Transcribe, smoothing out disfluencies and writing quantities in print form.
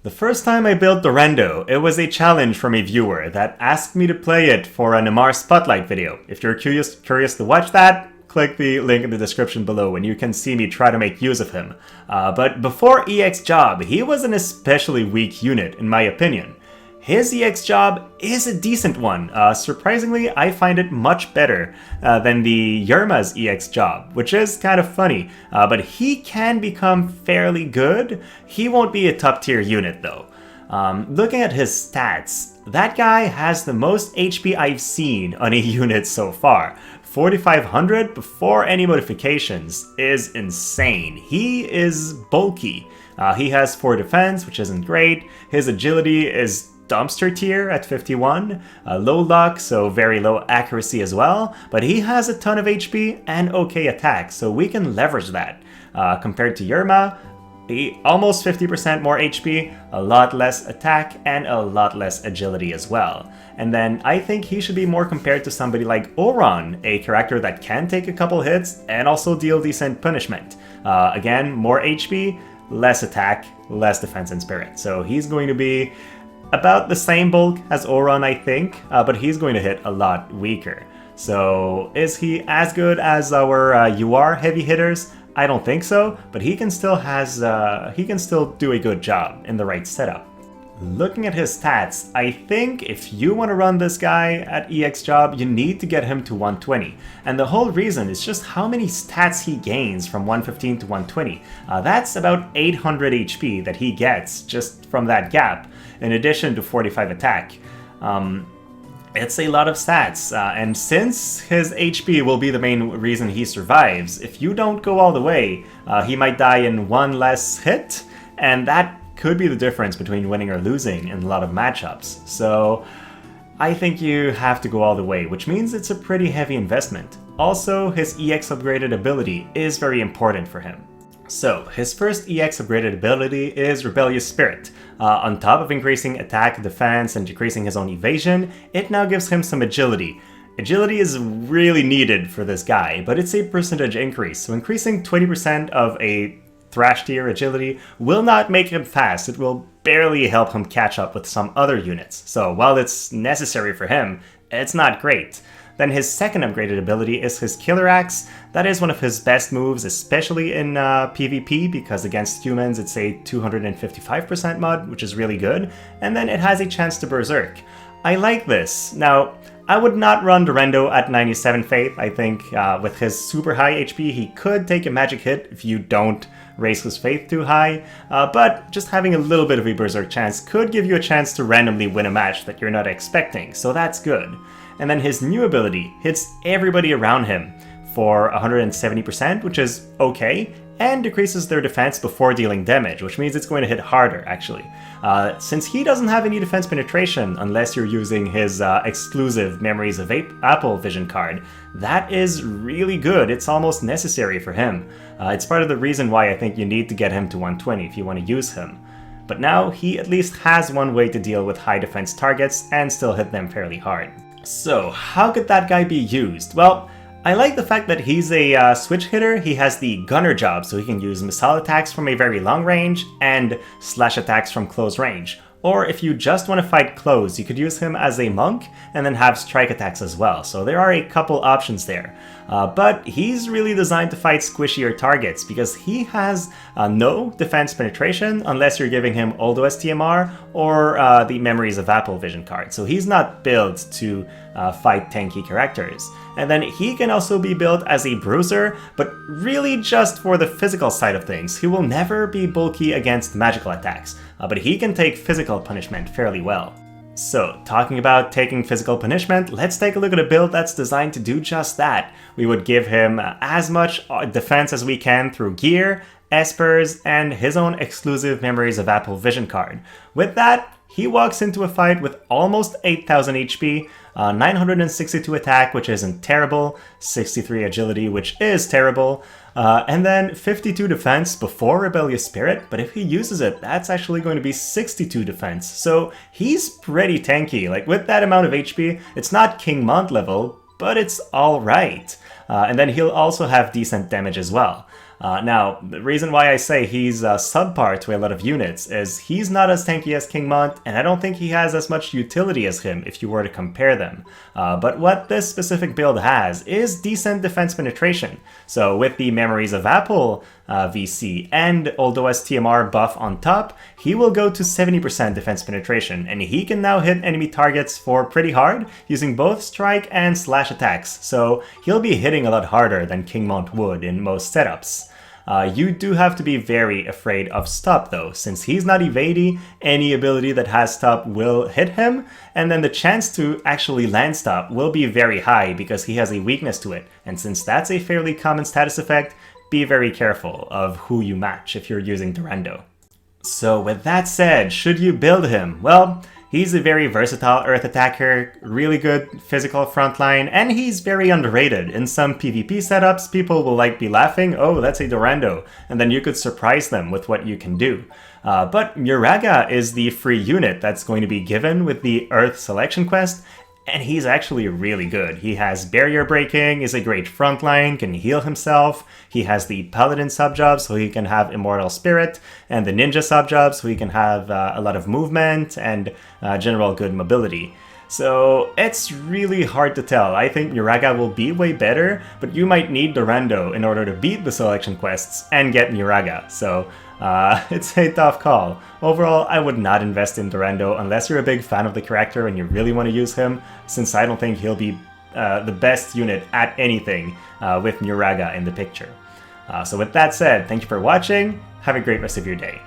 The first time I built Dorando, it was a challenge from a viewer that asked me to play it for an Amar Spotlight video. If you're curious to watch that, click the link in the description below and you can see me try to make use of him. But before EX Job, he was an especially weak unit in my opinion. His EX Job is a decent one. Surprisingly, I find it much better than the Yerma's EX Job, which is kind of funny. But he can become fairly good. He won't be a top tier unit though. Looking at his stats, that guy has the most HP I've seen on a unit so far. 4,500 before any modifications is insane. He is bulky. He has 4 defense, which isn't great. His agility is dumpster tier at 51, low luck, so very low accuracy as well, but he has a ton of HP and okay attack, so we can leverage that. Compared to Yerma, almost 50% more HP, a lot less attack, and a lot less agility as well. And then I think he should be more compared to somebody like Oron, a character that can take a couple hits and also deal decent punishment. Again, more HP, less attack, less defense and spirit, so he's going to be about the same bulk as Oron, I think, but he's going to hit a lot weaker. So is he as good as our UR heavy hitters? I don't think so, but he can still do a good job in the right setup. Looking at his stats, I think if you want to run this guy at EX Job, you need to get him to 120. And the whole reason is just how many stats he gains from 115 to 120. That's about 800 HP that he gets just from that gap, in addition to 45 attack. It's a lot of stats, and since his HP will be the main reason he survives, if you don't go all the way, he might die in one less hit, and that could be the difference between winning or losing in a lot of matchups. So I think you have to go all the way, which means it's a pretty heavy investment. Also, his EX upgraded ability is very important for him. So, his first EX upgraded ability is Rebellious Spirit. On top of increasing attack, defense, and decreasing his own evasion, it now gives him some agility. Agility is really needed for this guy, but it's a percentage increase, so increasing 20% of a Thrash tier agility will not make him fast, it will barely help him catch up with some other units. So while it's necessary for him, it's not great. Then his second upgraded ability is his Killer Axe. That is one of his best moves, especially in PvP, because against humans it's a 255% mod, which is really good. And then it has a chance to Berserk. I like this. Now, I would not run Dorando at 97 Faith. I think with his super high HP, he could take a magic hit if you don't raise his faith too high, but just having a little bit of a Berserk chance could give you a chance to randomly win a match that you're not expecting, so that's good. And then his new ability hits everybody around him for 170%, which is okay, and decreases their defense before dealing damage, which means it's going to hit harder, actually. Since he doesn't have any defense penetration unless you're using his exclusive Memories of Apple Vision card, that is really good. It's almost necessary for him. It's part of the reason why I think you need to get him to 120 if you want to use him. But now he at least has one way to deal with high defense targets and still hit them fairly hard. So, how could that guy be used? Well, I like the fact that he's a switch hitter. He has the gunner job, so he can use missile attacks from a very long range and slash attacks from close range. Or if you just want to fight close, you could use him as a monk and then have strike attacks as well. So there are a couple options there. But he's really designed to fight squishier targets because he has no defense penetration unless you're giving him Oldo STMR or the Memories of Apple Vision card. So he's not built to fight tanky characters. And then he can also be built as a Bruiser, but really just for the physical side of things. He will never be bulky against magical attacks, but he can take physical punishment fairly well. So, talking about taking physical punishment, let's take a look at a build that's designed to do just that. We would give him as much defense as we can through gear, espers, and his own exclusive Memories of Apple Vision card. With that, he walks into a fight with almost 8,000 HP, 962 attack, which isn't terrible, 63 agility, which is terrible, and then 52 defense before Rebellious Spirit, but if he uses it, that's actually going to be 62 defense, so he's pretty tanky. Like, with that amount of HP, it's not King Mont level, but it's alright. And then he'll also have decent damage as well. Now, the reason why I say he's subpar to a lot of units is he's not as tanky as King Mont, and I don't think he has as much utility as him if you were to compare them. But what this specific build has is decent defense penetration. So with the Memories of Apple VC and Old OS TMR buff on top, he will go to 70% defense penetration, and he can now hit enemy targets for pretty hard using both strike and slash attacks. So he'll be hitting a lot harder than King Mont would in most setups. You do have to be very afraid of stop though, since he's not evading, any ability that has stop will hit him, and then the chance to actually land stop will be very high because he has a weakness to it, and since that's a fairly common status effect, be very careful of who you match if you're using Dorando. So with that said, should you build him? Well, he's a very versatile earth attacker, really good physical frontline, and he's very underrated. In some PvP setups, people will be laughing, oh, that's a Dorando, and then you could surprise them with what you can do. But Muraga is the free unit that's going to be given with the Earth Selection quest, and he's actually really good. He has barrier breaking, is a great frontline, can heal himself. He has the paladin subjob, so he can have immortal spirit, and the ninja subjob, so he can have a lot of movement and general good mobility. So it's really hard to tell. I think Muraga will be way better, but you might need Dorando in order to beat the selection quests and get Muraga. So it's a tough call. Overall, I would not invest in Dorando unless you're a big fan of the character and you really want to use him, since I don't think he'll be the best unit at anything with Muraga in the picture. So with that said, thank you for watching. Have a great rest of your day.